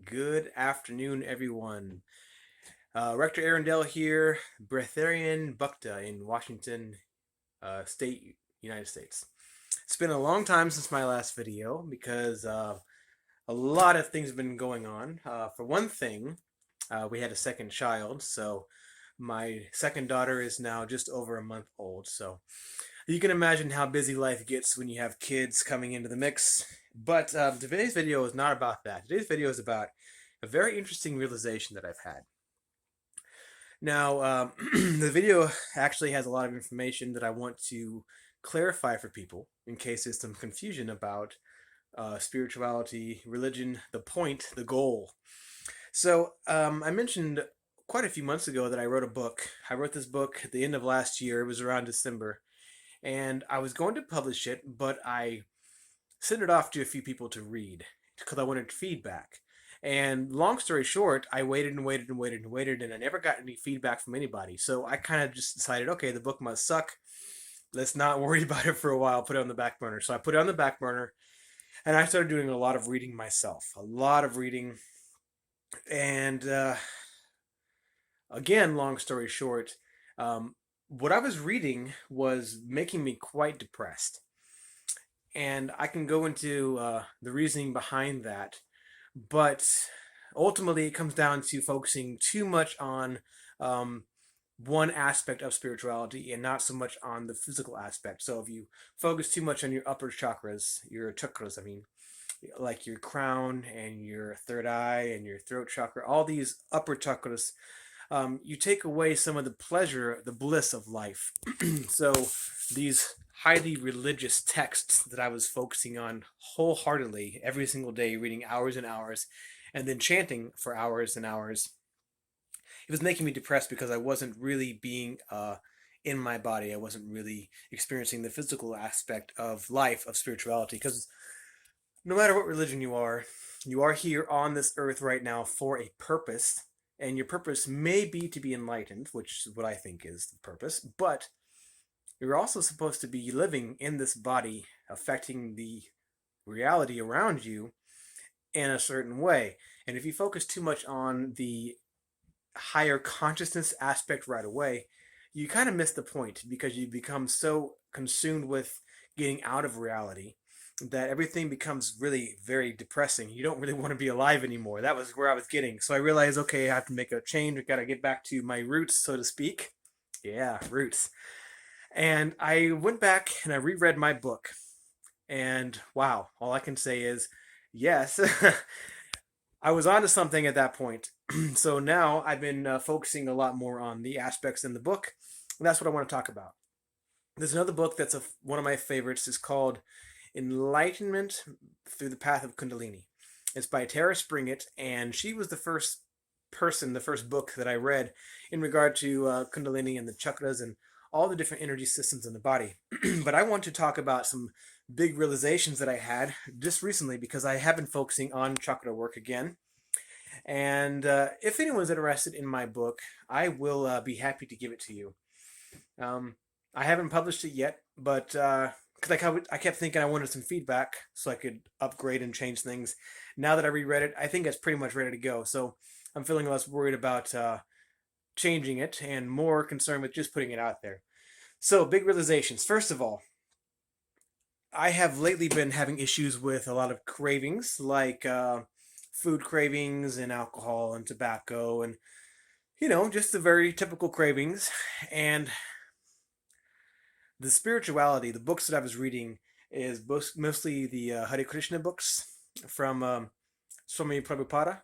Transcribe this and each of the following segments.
Good afternoon, everyone. Rector Arundel here, Breatharian Bukta in Washington State, United States. It's been a long time since my last video because a lot of things have been going on. For one thing, we had a second child, so my second daughter is now just over a month old. So you can imagine how busy life gets when you have kids coming into the mix. But today's video is not about that. Today's video is about a very interesting realization that I've had. Now, the video actually has a lot of information that I want to clarify for people in case there's some confusion about spirituality, religion, the point, the goal. So, I mentioned quite a few months ago that I wrote a book. I wrote this book at the end of last year. It was around December. And I was going to publish it, but I sent it off to a few people to read because I wanted feedback. And long story short, I waited and waited and waited and waited, and I never got any feedback from anybody. So I kind of just decided, okay, the book must suck. Let's not worry about it for a while, put it on the back burner. So I put it on the back burner, and I started doing a lot of reading myself, a lot of reading. And again, long story short, what I was reading was making me quite depressed. And I can go into the reasoning behind that, but ultimately it comes down to focusing too much on um, one aspect of spirituality and not so much on the physical aspect. So if you focus too much on your chakras, I mean, like your crown and your third eye and your throat chakra, all these upper chakras, you take away some of the pleasure, the bliss of life. So these highly religious texts that I was focusing on wholeheartedly every single day, reading hours and hours, and then chanting for hours and hours, it was making me depressed because I wasn't really being in my body. I wasn't really experiencing the physical aspect of life, of spirituality. Because no matter what religion you are here on this earth right now for a purpose. And your purpose may be to be enlightened, which is what I think is the purpose, but you're also supposed to be living in this body, affecting the reality around you in a certain way. And if you focus too much on the higher consciousness aspect right away, you kind of miss the point because you become so consumed with getting out of reality that everything becomes really very depressing. You don't really want to be alive anymore. That was where I was getting. So I realized, okay, I have to make a change. I got to get back to my roots, so to speak. Yeah, roots. And I went back and I reread my book. And wow, all I can say is yes, I was onto something at that point. So now I've been focusing a lot more on the aspects in the book. And that's what I want to talk about. There's another book that's one of my favorites. It's called Enlightenment Through the Path of Kundalini. It's by Tara Springett, and she was the first person, the first book that I read in regard to Kundalini and the chakras and all the different energy systems in the body. But I want to talk about some big realizations that I had just recently because I have been focusing on chakra work again. And if anyone's interested in my book, I will be happy to give it to you. Um, I haven't published it yet, but because I kept thinking I wanted some feedback so I could upgrade and change things. Now that I reread it, I think it's pretty much ready to go. So I'm feeling less worried about changing it and more concerned with just putting it out there. So, big realizations. First of all, I have lately been having issues with a lot of cravings, like food cravings and alcohol and tobacco and, just the very typical cravings. And the spirituality, the books that I was reading is mostly the Hare Krishna books from Swami Prabhupada.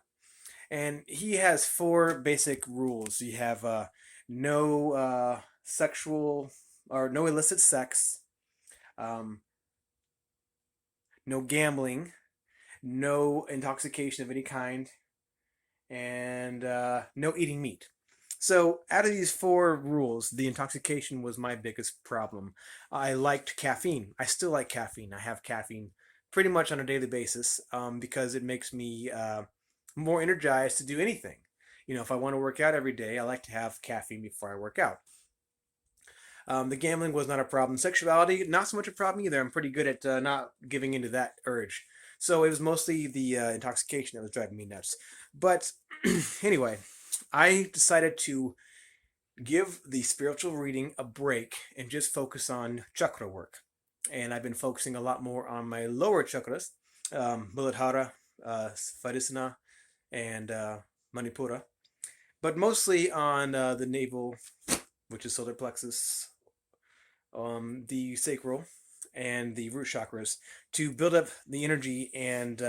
And he has four basic rules. You have no sexual or no illicit sex, um, no gambling, no intoxication of any kind, and no eating meat. So, out of these four rules, the intoxication was my biggest problem. I liked caffeine. I still like caffeine. I have caffeine pretty much on a daily basis because it makes me more energized to do anything. If I want to work out every day, I like to have caffeine before I work out. The gambling was not a problem. Sexuality, not so much a problem either. I'm pretty good at not giving into that urge. So it was mostly the intoxication that was driving me nuts. But anyway, I decided to give the spiritual reading a break and just focus on chakra work. And I've been focusing a lot more on my lower chakras, Muladhara, Svadhisthana, and Manipura, but mostly on the navel, which is solar plexus, the sacral, and the root chakras to build up the energy and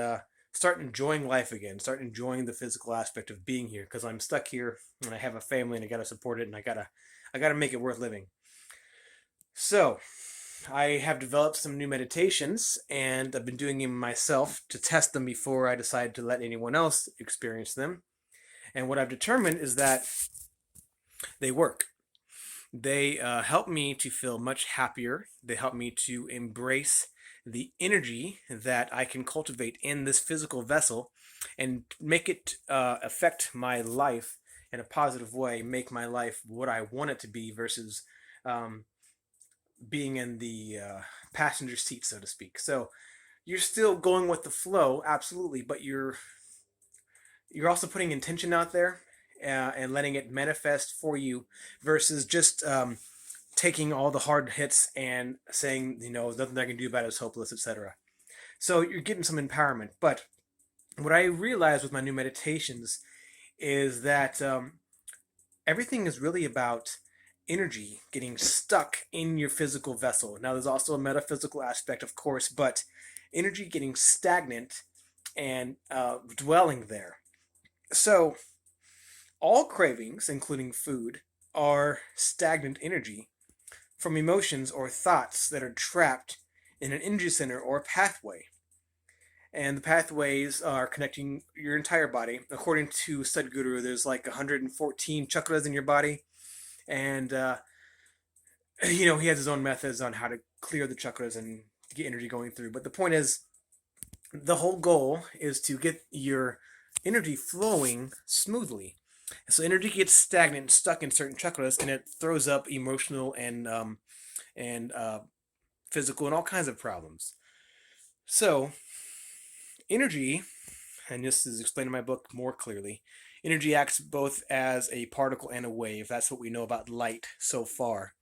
start enjoying life again, start enjoying the physical aspect of being here because I'm stuck here and I have a family and I gotta support it and I gotta make it worth living. So I have developed some new meditations and I've been doing them myself to test them before I decide to let anyone else experience them. And what I've determined is that they work. They help me to feel much happier. They help me to embrace the energy that I can cultivate in this physical vessel and make it affect my life in a positive way, make my life what I want it to be versus um, being in the passenger seat, so to speak. So you're still going with the flow, absolutely, but you're also putting intention out there and letting it manifest for you versus just taking all the hard hits and saying, nothing I can do about it is hopeless, etc. So you're getting some empowerment. But what I realized with my new meditations is that everything is really about energy getting stuck in your physical vessel. Now, there's also a metaphysical aspect, of course, but energy getting stagnant and dwelling there. So, all cravings, including food, are stagnant energy from emotions or thoughts that are trapped in an energy center or pathway. And the pathways are connecting your entire body. According to Sadhguru, there's like 114 chakras in your body. And, he has his own methods on how to clear the chakras and get energy going through. But the point is, the whole goal is to get your energy flowing smoothly. So energy gets stagnant and stuck in certain chakras, and it throws up emotional and physical and all kinds of problems. So energy, and this is explained in my book more clearly, energy acts both as a particle and a wave. That's what we know about light so far.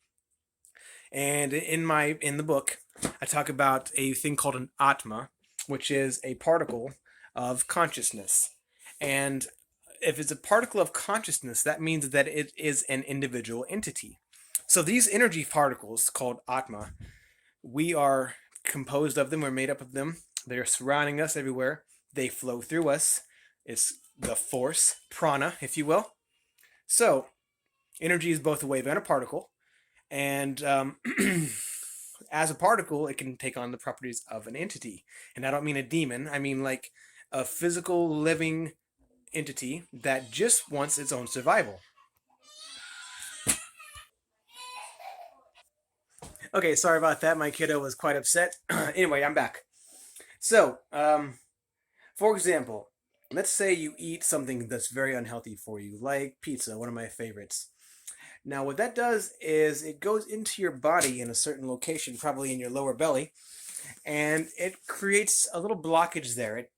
And in the book, I talk about a thing called an atma, which is a particle of consciousness. And if it's a particle of consciousness, that means that it is an individual entity. So these energy particles called atma, we are composed of them, we're made up of them. They're surrounding us everywhere. They flow through us. It's the force, prana, if you will. So energy is both a wave and a particle. And as a particle, it can take on the properties of an entity. And I don't mean a demon, I mean like a physical living entity that just wants its own survival. Okay, sorry about that. My kiddo was quite upset. Anyway, I'm back. So, for example, let's say you eat something that's very unhealthy for you, like pizza, one of my favorites. Now, what that does is it goes into your body in a certain location, probably in your lower belly, and it creates a little blockage there. It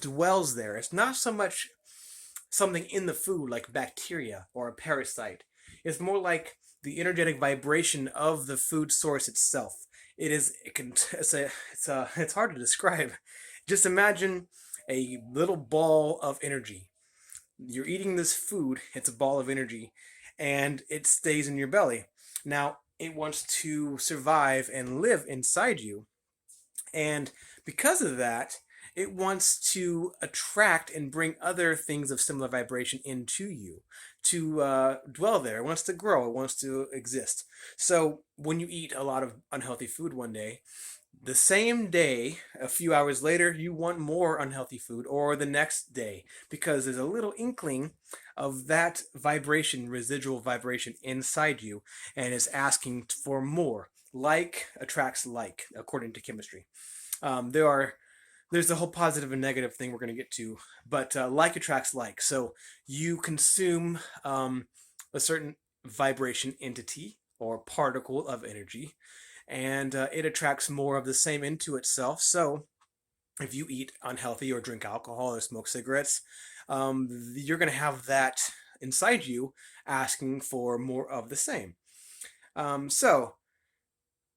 dwells there. It's not so much something in the food like bacteria or a parasite. It's more like the energetic vibration of the food source itself. It's hard to describe. Just imagine a little ball of energy. You're eating this food, it's a ball of energy, and it stays in your belly. Now, it wants to survive and live inside you. And because of that, it wants to attract and bring other things of similar vibration into you to dwell there. It wants to grow, it wants to exist. So when you eat a lot of unhealthy food one day, the same day, a few hours later, you want more unhealthy food, or the next day, because there's a little inkling of that vibration, residual vibration inside you, and is asking for more. Like attracts like, according to chemistry. There's a whole positive and negative thing we're going to get to, but like attracts like. So you consume a certain vibration entity or particle of energy, and it attracts more of the same into itself. So if you eat unhealthy or drink alcohol or smoke cigarettes, you're going to have that inside you asking for more of the same. So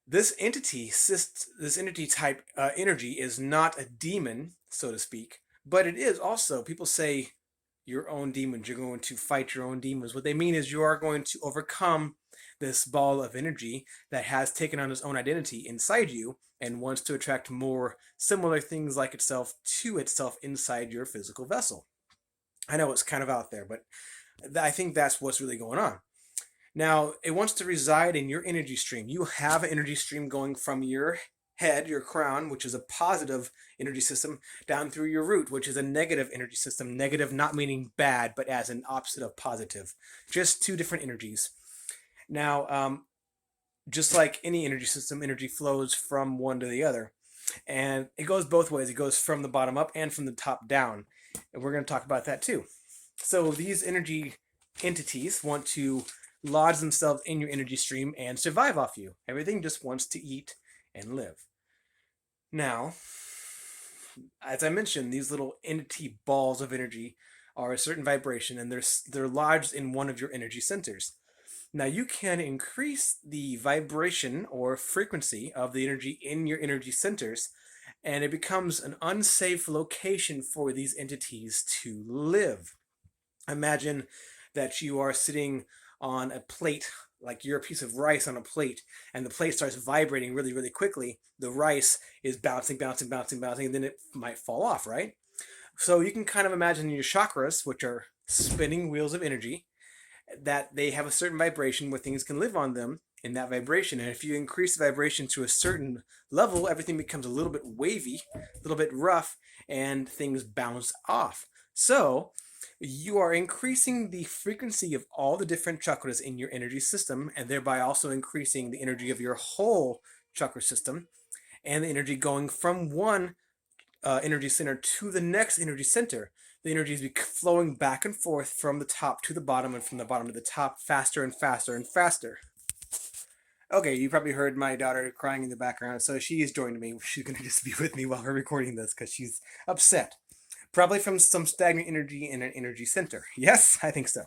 this entity type energy is not a demon, so to speak, but it is also, people say, your own demons. You're going to fight your own demons. What they mean is you are going to overcome this ball of energy that has taken on its own identity inside you and wants to attract more similar things like itself to itself inside your physical vessel. I know it's kind of out there, but I think that's what's really going on. Now, it wants to reside in your energy stream. You have an energy stream going from your head, your crown, which is a positive energy system, down through your root, which is a negative energy system. Negative not meaning bad, but as an opposite of positive. Just two different energies. Now, just like any energy system, energy flows from one to the other. And it goes both ways. It goes from the bottom up and from the top down. And we're going to talk about that too. So these energy entities want to lodge themselves in your energy stream and survive off you. Everything just wants to eat and live. Now, as I mentioned, these little entity balls of energy are a certain vibration, and they're lodged in one of your energy centers. Now, you can increase the vibration or frequency of the energy in your energy centers, and it becomes an unsafe location for these entities to live. Imagine that you are sitting on a plate, like you're a piece of rice on a plate, and the plate starts vibrating really, really quickly. The rice is bouncing, bouncing, bouncing, bouncing, and then it might fall off, right? So you can kind of imagine your chakras, which are spinning wheels of energy, that they have a certain vibration where things can live on them in that vibration. And if you increase the vibration to a certain level, everything becomes a little bit wavy, a little bit rough, and things bounce off. So you are increasing the frequency of all the different chakras in your energy system, and thereby also increasing the energy of your whole chakra system, and the energy going from one energy center to the next energy center. The energy is flowing back and forth from the top to the bottom and from the bottom to the top faster and faster and faster. Okay, you probably heard my daughter crying in the background, so she is joining me. She's going to just be with me while we're recording this because she's upset. Probably from some stagnant energy in an energy center. Yes, I think so.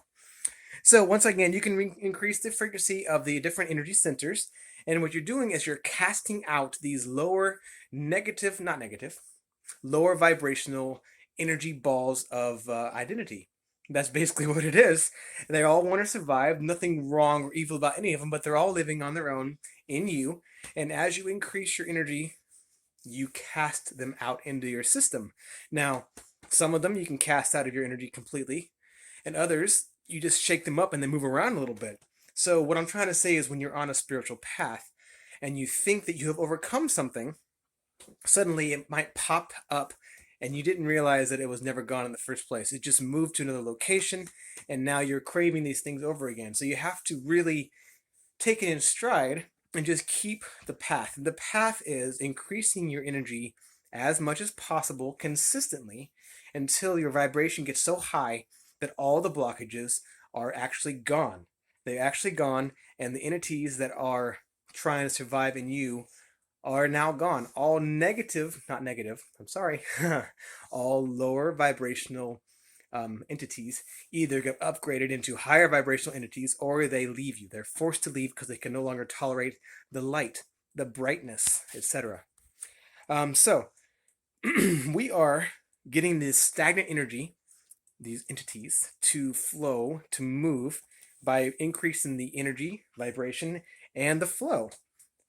So once again, you can increase the frequency of the different energy centers. And what you're doing is you're casting out these lower negative, not negative, lower vibrational energy balls of identity. That's basically what it is. They all want to survive. Nothing wrong or evil about any of them, but they're all living on their own in you. And as you increase your energy, you cast them out into your system. Now, some of them you can cast out of your energy completely, and others you just shake them up and they move around a little bit. So, what I'm trying to say is when you're on a spiritual path and you think that you have overcome something, suddenly it might pop up and you didn't realize that it was never gone in the first place. It just moved to another location and now you're craving these things over again. So, you have to really take it in stride and just keep the path. The path is increasing your energy as much as possible consistently until your vibration gets so high that all the blockages are actually gone. They're actually gone, and the entities that are trying to survive in you are now gone. All negative, not negative, I'm sorry, all lower vibrational entities either get upgraded into higher vibrational entities or they leave you. They're forced to leave because they can no longer tolerate the light, the brightness, etc. So we are getting this stagnant energy, these entities, to flow, to move by increasing the energy, vibration, and the flow.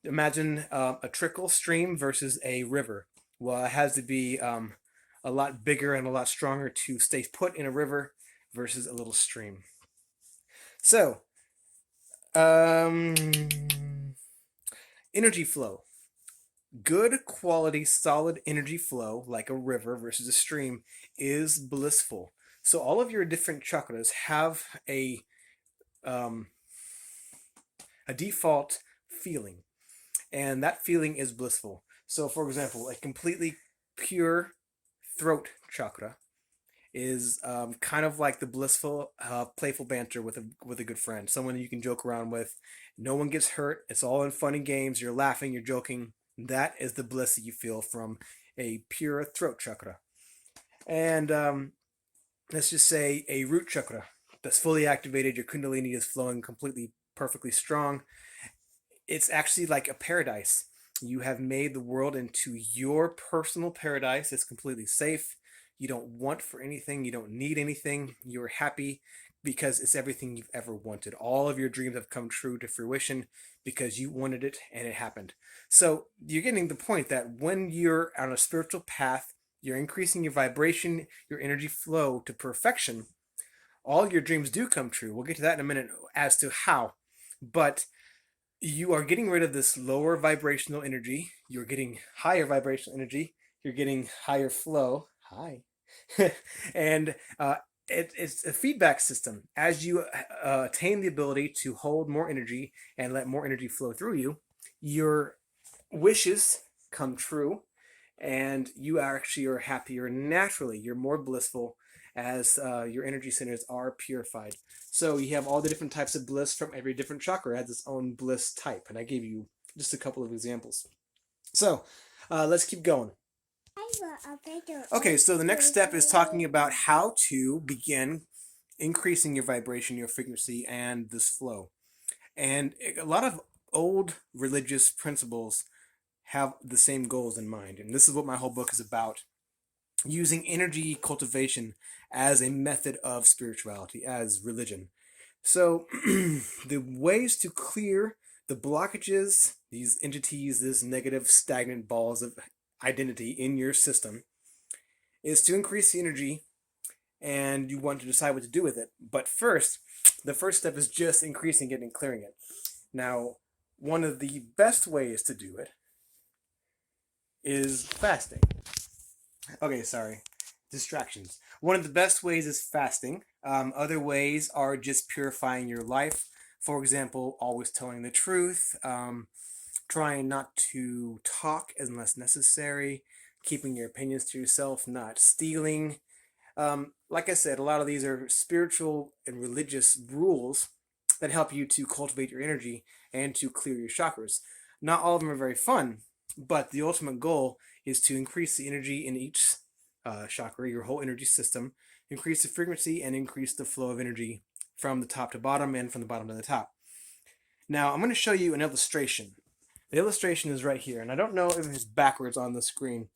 Imagine a trickle stream versus a river. Well, it has to be a lot bigger and a lot stronger to stay put in a river versus a little stream. So, um, energy flow. Good quality, solid energy flow, like a river versus a stream, is blissful. So all of your different chakras have um, a default feeling, and that feeling is blissful. So, for example, a completely pure throat chakra is kind of like the blissful, playful banter with a good friend, someone you can joke around with. No one gets hurt. It's all in fun and games. You're laughing. You're joking. That is the bliss that you feel from a pure throat chakra. And let's just say a root chakra that's fully activated, your kundalini is flowing completely perfectly strong. It's actually like a paradise. You have made the world into your personal paradise. It's completely safe. You don't want for anything. You don't need anything. You're happy because it's everything you've ever wanted. All of your dreams have come true to fruition because you wanted it and it happened. So you're getting the point that when you're on a spiritual path, you're increasing your vibration, your energy flow to perfection. All your dreams do come true. We'll get to that in a minute as to how. But you are getting rid of this lower vibrational energy. You're getting higher vibrational energy. You're getting higher flow. Hi. and it's a feedback system. As you attain the ability to hold more energy and let more energy flow through you, your wishes come true and you actually are happier naturally. You're more blissful as your energy centers are purified. So you have all the different types of bliss from every different chakra has its own bliss type. And I gave you just a couple of examples. So let's keep going. Okay, so the next step is talking about how to begin increasing your vibration, your frequency, and this flow. And a lot of old religious principles have the same goals in mind. And this is what my whole book is about. Using energy cultivation as a method of spirituality, as religion. So the ways to clear the blockages, these entities, this negative stagnant balls of identity in your system, is to increase the energy, and you want to decide what to do with it. But first, the first step is just increasing it and clearing it. Now, one of the best ways to do it is fasting. Okay, sorry. Distractions. One of the best ways is fasting. Other ways are just purifying your life. For example, always telling the truth, trying not to talk unless necessary, keeping your opinions to yourself, not stealing. Like I said, a lot of these are spiritual and religious rules that help you to cultivate your energy and to clear your chakras. Not all of them are very fun, but the ultimate goal is to increase the energy in each chakra, your whole energy system, increase the frequency and increase the flow of energy from the top to bottom and from the bottom to the top. Now, I'm going to show you an illustration. The illustration is right here, and I don't know if it's backwards on the screen,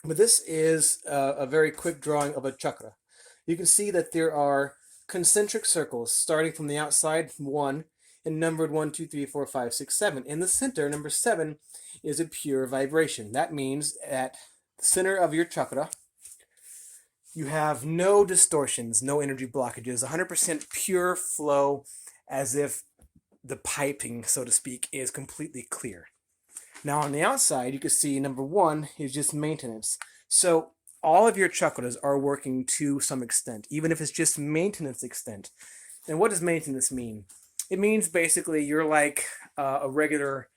but this is a very quick drawing of a chakra. You can see that there are concentric circles starting from the outside, 1, and numbered 1, 2, 3, 4, 5, 6, 7. In the center, number 7 is a pure vibration. That means at the center of your chakra, you have no distortions, no energy blockages, 100% pure flow, as if the piping, so to speak, is completely clear. Now on the outside, you can see number 1 is just maintenance. So all of your chakras are working to some extent, even if it's just maintenance extent. And what does maintenance mean? It means basically you're like a regular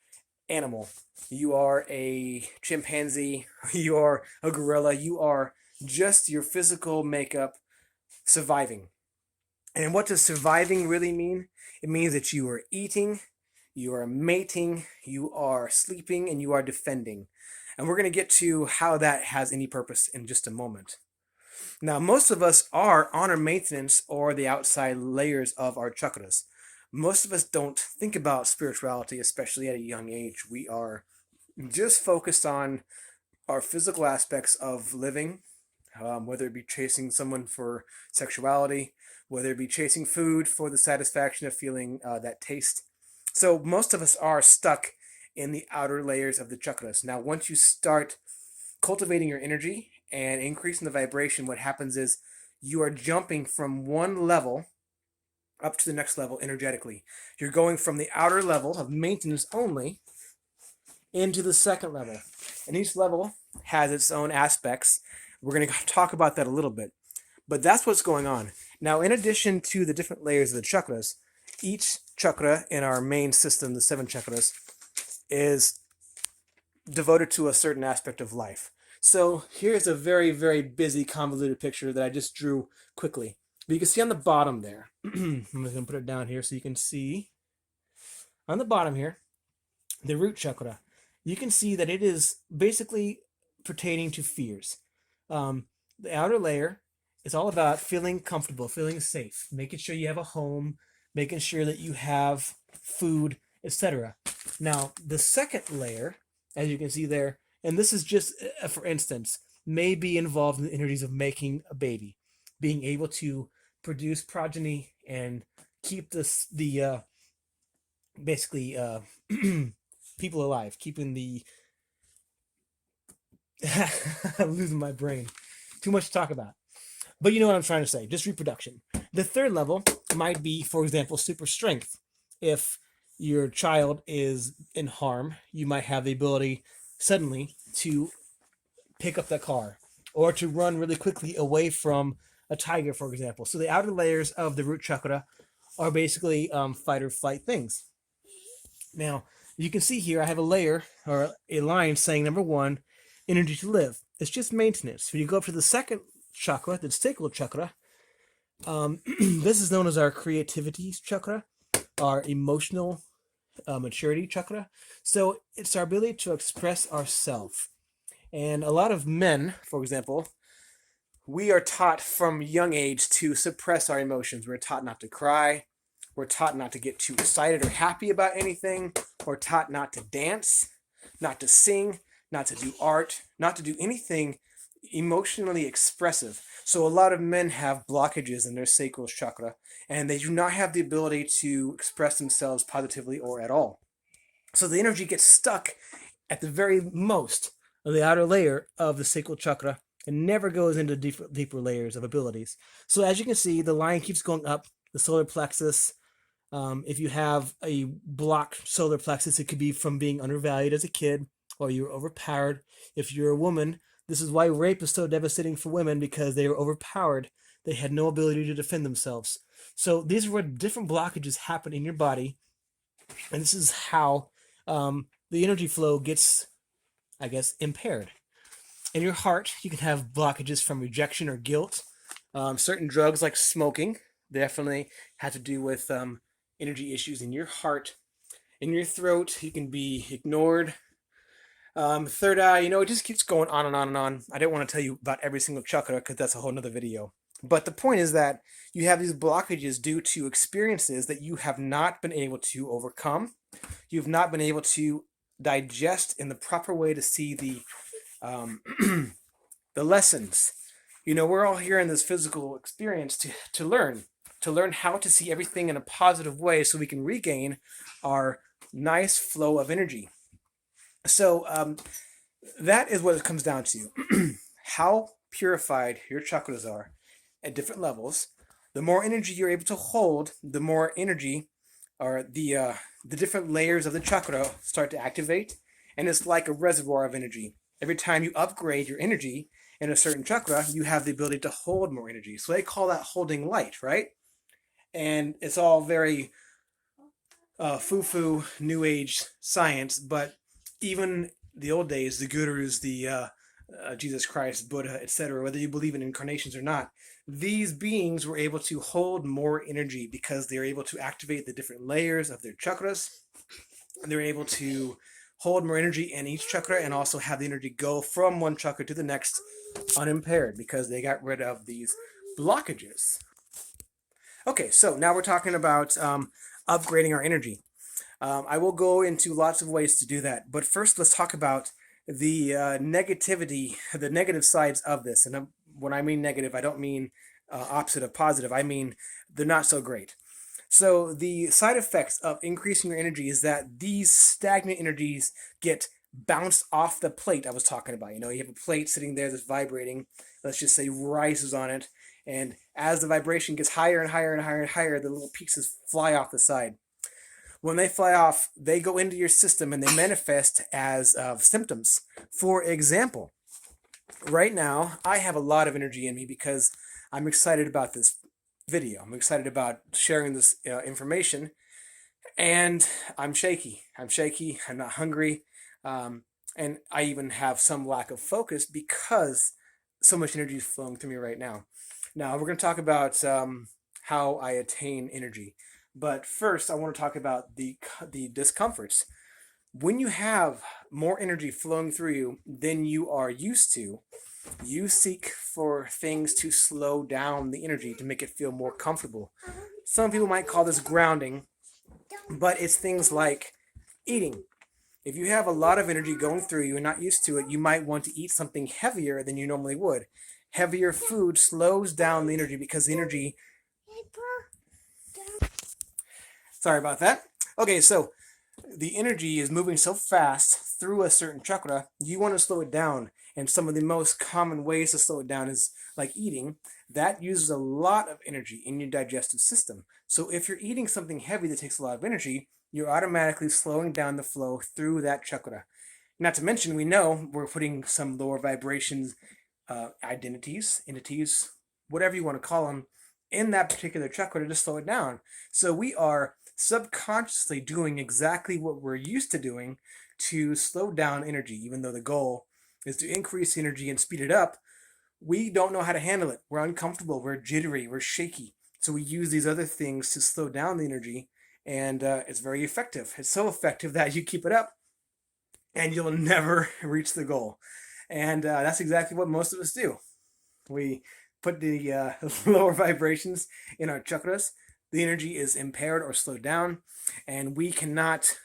animal. You are a chimpanzee, you are a gorilla, you are just your physical makeup surviving. And what does surviving really mean? It means that you are eating, you are mating, you are sleeping, and you are defending. And we're going to get to how that has any purpose in just a moment. Now, most of us are on our maintenance or the outside layers of our chakras. Most of us don't think about spirituality, especially at a young age. We are just focused on our physical aspects of living, whether it be chasing someone for sexuality, whether it be chasing food for the satisfaction of feeling that taste. So most of us are stuck in the outer layers of the chakras. Now, once you start cultivating your energy and increasing the vibration, what happens is you are jumping from one level up to the next level energetically. You're going from the outer level of maintenance only into the second level. And each level has its own aspects. We're going to talk about that a little bit. But that's what's going on. Now, in addition to the different layers of the chakras, each chakra in our main system, the 7 chakras, is devoted to a certain aspect of life. So here's a very, very busy, convoluted picture that I just drew quickly. But you can see on the bottom there, I'm just going to put it down here so you can see. On the bottom here, the root chakra, you can see that it is basically pertaining to fears. Um, the outer layer is all about feeling comfortable, feeling safe, making sure you have a home, making sure that you have food, etc. Now, the second layer, as you can see there, and this is just for instance, may be involved in the energies of making a baby, being able to produce progeny and keep this the basically people alive, keeping the I'm losing my brain. Too much to talk about. But you know what I'm trying to say, just reproduction. The third level might be, for example, super strength. If your child is in harm, you might have the ability suddenly to pick up that car or to run really quickly away from a tiger, for example. So the outer layers of the root chakra are basically fight or flight things. Now, you can see here I have a layer or a line saying number one, energy to live. It's just maintenance. When you go up to the second chakra, the sacral chakra, this is known as our creativity chakra, our emotional maturity chakra. So it's our ability to express ourselves. And a lot of men, for example, we are taught from young age to suppress our emotions. We're taught not to cry. We're taught not to get too excited or happy about anything. We're taught not to dance, not to sing, not to do art, not to do anything emotionally expressive. So a lot of men have blockages in their sacral chakra, and they do not have the ability to express themselves positively or at all. So the energy gets stuck at the very most of the outer layer of the sacral chakra and never goes into deeper layers of abilities. So as you can see, the line keeps going up, the solar plexus. If you have a blocked solar plexus, it could be from being undervalued as a kid or you're overpowered. If you're a woman, this is why rape is so devastating for women, because they were overpowered. They had no ability to defend themselves. So these are where different blockages happen in your body, and this is how the energy flow gets, I guess, impaired. In your heart, you can have blockages from rejection or guilt. Certain drugs like smoking definitely have to do with energy issues in your heart. In your throat, you can be ignored. Third eye, it just keeps going on and on and on. I don't want to tell you about every single chakra because that's a whole nother video. But the point is that you have these blockages due to experiences that you have not been able to overcome. You've not been able to digest in the proper way to see um, the lessons. We're all here in this physical experience to learn how to see everything in a positive way so we can regain our nice flow of energy. So that is what it comes down to. How purified your chakras are at different levels. The more energy you're able to hold, the more energy or the different layers of the chakra start to activate, and it's like a reservoir of energy. Every time you upgrade your energy in a certain chakra, you have the ability to hold more energy. So they call that holding light, right? And it's all very foo-foo, new age science, but even the old days, the gurus, the Jesus Christ, Buddha, etc., whether you believe in incarnations or not, these beings were able to hold more energy because they're able to activate the different layers of their chakras. And they're able to hold more energy in each chakra and also have the energy go from one chakra to the next unimpaired because they got rid of these blockages. Okay, so now we're talking about upgrading our energy. I will go into lots of ways to do that, but first let's talk about the negativity, the negative sides of this. And when I mean negative, I don't mean opposite of positive. I mean they're not so great. So the side effects of increasing your energy is that these stagnant energies get bounced off the plate I was talking about. You have a plate sitting there that's vibrating. Let's just say rice is on it. And as the vibration gets higher and higher and higher and higher, the little pieces fly off the side. When they fly off, they go into your system and they manifest as symptoms. For example, right now, I have a lot of energy in me because I'm excited about this video. I'm excited about sharing this information, and I'm shaky. I'm not hungry, and I even have some lack of focus because so much energy is flowing through me right now. Now, we're going to talk about how I attain energy. But first, I want to talk about the discomforts. When you have more energy flowing through you than you are used to, you seek for things to slow down the energy to make it feel more comfortable. Some people might call this grounding, but it's things like eating. If you have a lot of energy going through you and not used to it, you might want to eat something heavier than you normally would. Heavier food slows down the energy because the energy. Sorry about that. Okay, so the energy is moving so fast through a certain chakra, you want to slow it down. And some of the most common ways to slow it down is like eating. That uses a lot of energy in your digestive system. So if you're eating something heavy that takes a lot of energy, you're automatically slowing down the flow through that chakra. Not to mention, we know we're putting some lower vibrations, entities, whatever you want to call them, in that particular chakra to slow it down. So we are subconsciously doing exactly what we're used to doing to slow down energy, even though the goal is to increase energy and speed it up. We don't know how to handle it. We're uncomfortable, we're jittery, we're shaky. So we use these other things to slow down the energy, and it's very effective. It's so effective that you keep it up and you'll never reach the goal. And that's exactly what most of us do. We put the lower vibrations in our chakras. The energy is impaired or slowed down, and we cannot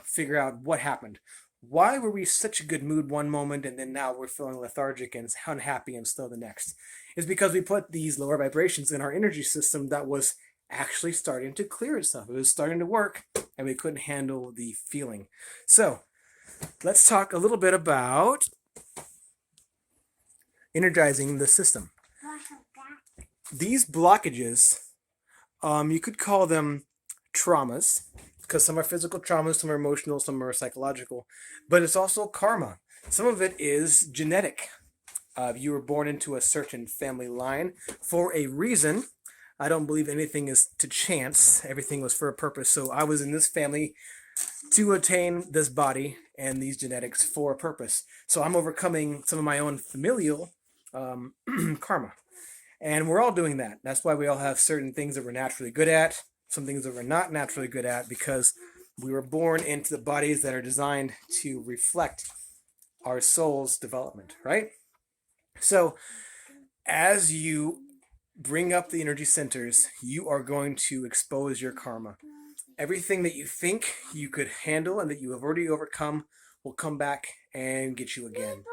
figure out what happened. Why were we such a good mood one moment and then now we're feeling lethargic and unhappy and slow the next? It's because we put these lower vibrations in our energy system that was actually starting to clear itself. It was starting to work, and we couldn't handle the feeling. So let's talk a little bit about energizing the system. These blockages, you could call them traumas, because some are physical traumas, some are emotional, some are psychological, but it's also karma. Some of it is genetic. You were born into a certain family line for a reason. I don't believe anything is to chance. Everything was for a purpose. So I was in this family to attain this body and these genetics for a purpose. So I'm overcoming some of my own familial karma. And we're all doing that. That's why we all have certain things that we're naturally good at, some things that we're not naturally good at, because we were born into the bodies that are designed to reflect our soul's development, right? So as you bring up the energy centers, you are going to expose your karma. Everything that you think you could handle and that you have already overcome will come back and get you again.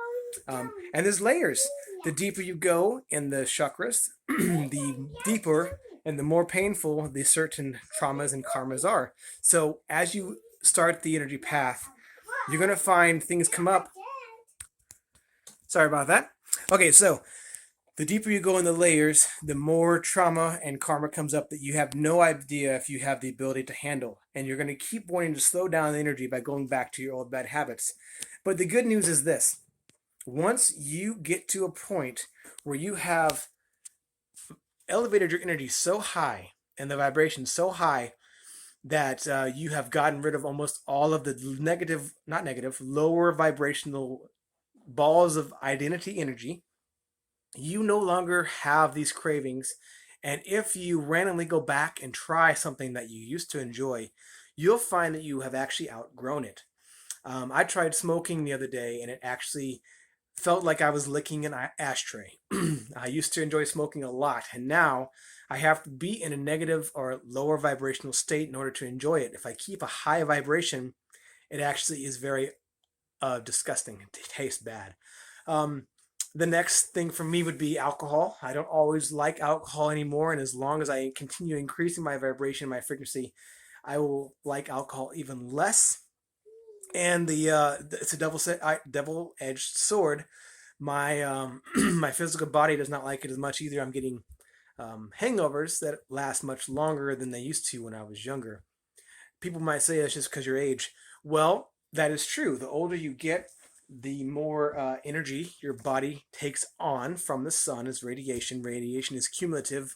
And there's layers. The deeper you go in the chakras, the deeper and the more painful the certain traumas and karmas are. So as you start the energy path, you're going to find things come up. Sorry about that. Okay, so the deeper you go in the layers, the more trauma and karma comes up that you have no idea if you have the ability to handle. And you're going to keep wanting to slow down the energy by going back to your old bad habits. But the good news is this. Once you get to a point where you have elevated your energy so high and the vibration so high that you have gotten rid of almost all of the negative, not negative, lower vibrational balls of identity energy, you no longer have these cravings. And if you randomly go back and try something that you used to enjoy, you'll find that you have actually outgrown it. I tried smoking the other day, and it actually felt like I was licking an ashtray. I used to enjoy smoking a lot, and now I have to be in a negative or lower vibrational state in order to enjoy it. If I keep a high vibration, it actually is very disgusting. It tastes bad. The next thing for me would be alcohol. I don't always like alcohol anymore, and as long as I continue increasing my vibration, my frequency, I will like alcohol even less. And it's a double-edged sword. My my physical body does not like it as much either. I'm getting hangovers that last much longer than they used to when I was younger. People might say that's just because your age. Well, that is true. The older you get, the more energy your body takes on from the sun as radiation. Radiation is cumulative.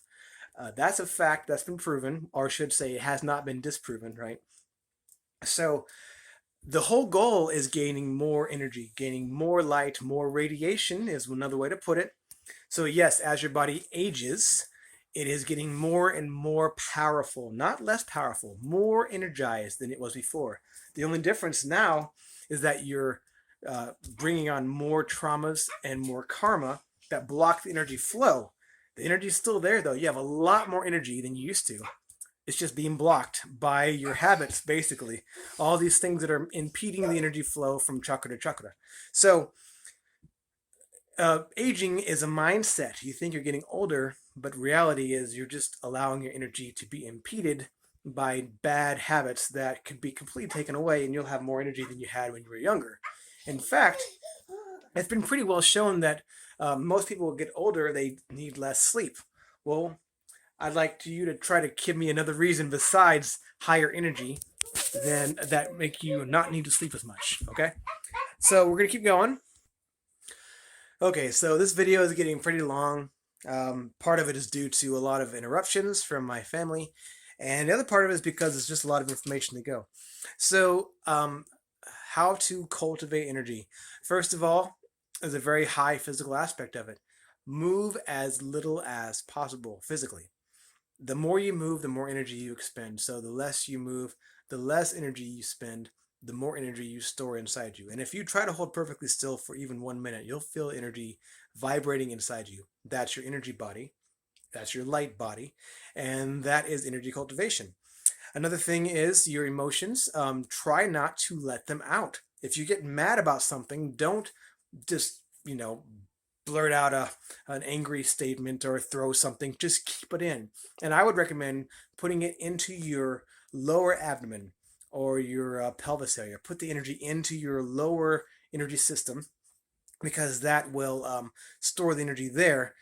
That's a fact that's been proven, or I should say it has not been disproven, right? So the whole goal is gaining more energy, gaining more light, more radiation is another way to put it. So yes, as your body ages, it is getting more and more powerful, not less powerful, more energized than it was before. The only difference now is that you're bringing on more traumas and more karma that block the energy flow. The energy is still there, though. You have a lot more energy than you used to. It's just being blocked by your habits, basically. All these things that are impeding the energy flow from chakra to chakra. So, aging is a mindset. You think you're getting older, but reality is you're just allowing your energy to be impeded by bad habits that could be completely taken away, and you'll have more energy than you had when you were younger. In fact, it's been pretty well shown that most people will get older, they need less sleep. Well, I'd like you to try to give me another reason besides higher energy than that make you not need to sleep as much. Okay, so we're gonna keep going. Okay, so this video is getting pretty long. Part of it is due to a lot of interruptions from my family, and the other part of it is because it's just a lot of information to go. So, how to cultivate energy. First of all, there's a very high physical aspect of it. Move as little as possible physically. The more you move, the more energy you expend. So the less you move, the less energy you spend, the more energy you store inside you. And if you try to hold perfectly still for even 1 minute, you'll feel energy vibrating inside you. That's your energy body. That's your light body. And that is energy cultivation. Another thing is your emotions. Try not to let them out. If you get mad about something, don't just, blurt out an angry statement or throw something. Just keep it in. And I would recommend putting it into your lower abdomen or your pelvis area. Put the energy into your lower energy system because that will store the energy there.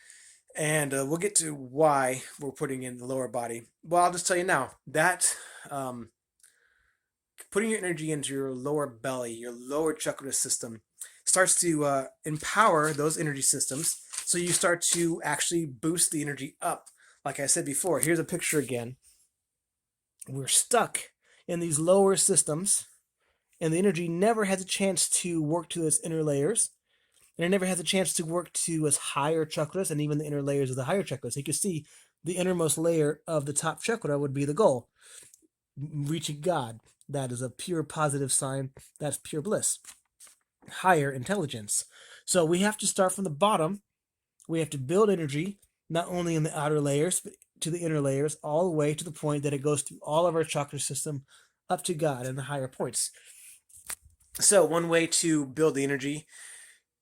And we'll get to why we're putting in the lower body. Well, I'll just tell you now that putting your energy into your lower belly, your lower chakra system, starts to empower those energy systems. So you start to actually boost the energy up. Like I said before, here's a picture again. We're stuck in these lower systems, and the energy never has a chance to work to its inner layers. And it never has a chance to work to its higher chakras and even the inner layers of the higher chakras. So you can see the innermost layer of the top chakra would be the goal. Reaching God. That is a pure positive sign. That's pure bliss. Higher intelligence. So we have to start from the bottom. We have to build energy, not only in the outer layers, but to the inner layers, all the way to the point that it goes through all of our chakra system up to God and the higher points. So one way to build the energy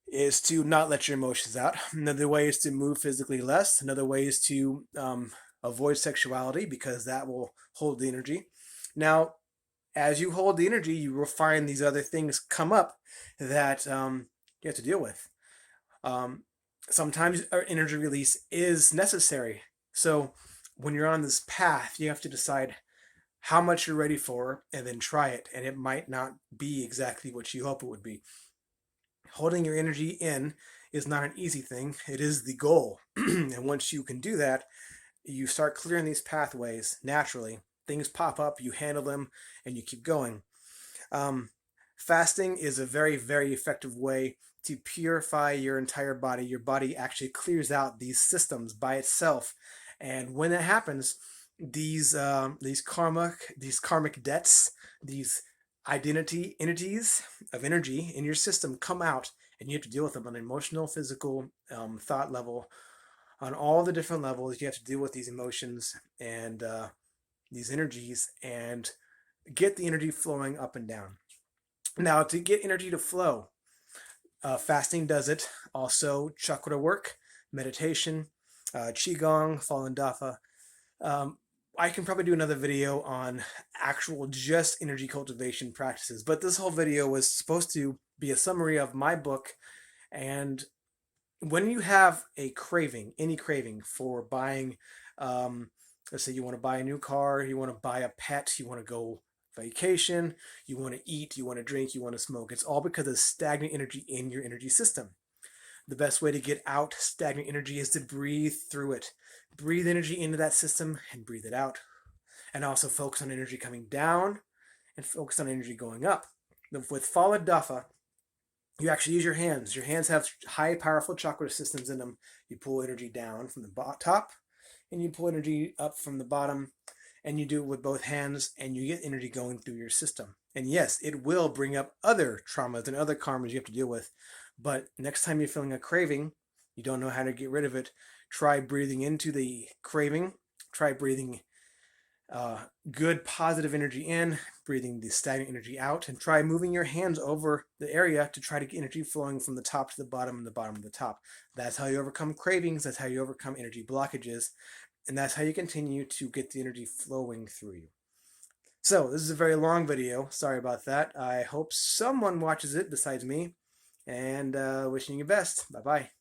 is to not let your emotions out. Another way is to move physically less. Another way is to avoid sexuality because that will hold the energy. Now, as you hold the energy, you will find these other things come up that you have to deal with. Sometimes our energy release is necessary. So when you're on this path, you have to decide how much you're ready for and then try it. And it might not be exactly what you hope it would be. Holding your energy in is not an easy thing. It is the goal. And once you can do that, you start clearing these pathways naturally. Things pop up, you handle them, and you keep going. Fasting is a very, very effective way to purify your entire body. Your body actually clears out these systems by itself, and when that happens, these karmic debts, these identity entities of energy in your system come out, and you have to deal with them on an emotional, physical, thought level. On all the different levels, you have to deal with these emotions and these energies and get the energy flowing up and down. Now, to get energy to flow, fasting does it. Also, chakra work, meditation, qigong, fallen dafa. I can probably do another video on actual just energy cultivation practices, but this whole video was supposed to be a summary of my book. And when you have a craving, any craving for buying, let's say you want to buy a new car, you want to buy a pet, you want to go vacation, you want to eat, you want to drink, you want to smoke. It's all because of stagnant energy in your energy system. The best way to get out stagnant energy is to breathe through it. Breathe energy into that system and breathe it out. And also focus on energy coming down and focus on energy going up. With Fala Dafa, you actually use your hands. Your hands have high, powerful chakra systems in them. You pull energy down from the top and you pull energy up from the bottom, and you do it with both hands, and you get energy going through your system. And yes, it will bring up other traumas and other karmas you have to deal with. But next time you're feeling a craving, you don't know how to get rid of it, try breathing into the craving, try breathing uh, good positive energy in, breathing the stagnant energy out, and try moving your hands over the area to try to get energy flowing from the top to the bottom and the bottom to the top. That's how you overcome cravings, that's how you overcome energy blockages, and that's how you continue to get the energy flowing through you. So this is a very long video, sorry about that. I hope someone watches it besides me, and wishing you best. Bye bye.